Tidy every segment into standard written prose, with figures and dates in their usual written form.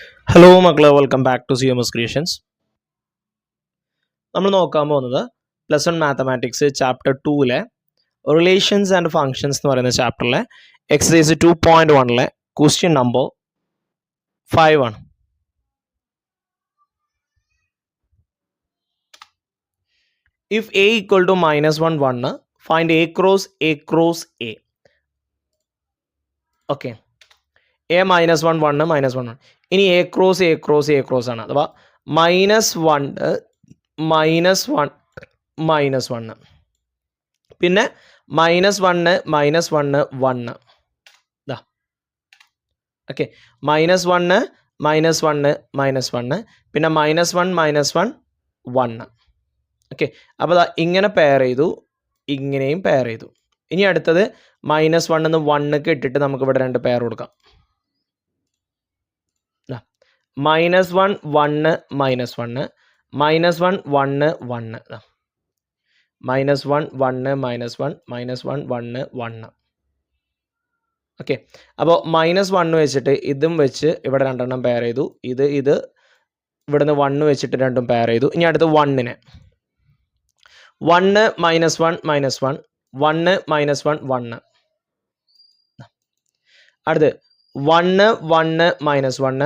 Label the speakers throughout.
Speaker 1: Hello മക്കളെ, welcome back to CMS creations. നമ്മൾ നോക്കാൻ പോകുന്നത് പ്ലസ് വൺ മാത്തമാറ്റിക്സ് ചാപ്റ്റർ 2-ലെ റിലേഷൻസ് ആൻഡ് ഫങ്ഷൻസ് എന്ന് പറയുന്ന ചാപ്റ്ററിലെ എക്സസൈസ് 2.1-ലെ ക്വസ്റ്റ്യൻ നമ്പർ 5 ആണ്. If a equal to -1 1 find a cross a. Okay, a -1 1 -1 1. ഇനി a ക്രോസ് ആണ്, അഥവാ -1 -1 പിന്നെ -1 -1 1. ഓക്കെ, -1 -1 -1 പിന്നെ -1 1. ഓക്കെ, അപ്പോൾ ഇങ്ങനെ പെയർ ചെയ്തു, ഇങ്ങനെയും പെയർ ചെയ്തു. ഇനി അടുത്തത് -1 എന്ന് 1 ഇട്ടിട്ട് നമുക്ക് ഇവിടെ രണ്ട് പെയർ കൊടുക്കാം. -1 1 -1 -1 -1 1 1 -1 1 -1 -1 1. ഓക്കെ, അപ്പോൾ -1 വെച്ചിട്ട് ഇതും വെച്ച് ഇവിടെ രണ്ടെണ്ണം പെയർ ചെയ്തു. ഇത് ഇവിടുന്ന് 1 വെച്ചിട്ട് രണ്ടും പെയർ ചെയ്തു. ഇനി അടുത്ത് 1-നെ 1 -1 -1 1 -1 1. അടുത്ത് 1 1 -1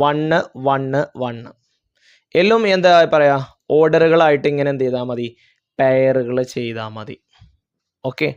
Speaker 1: 1 1 1. എല്ലാം എന്താ പറയുക, ഓർഡറുകളായിട്ട് ഇങ്ങനെ എന്ത് ചെയ്താൽ മതി, പെയറുകൾ ചെയ്താൽ മതി. ഓക്കെ,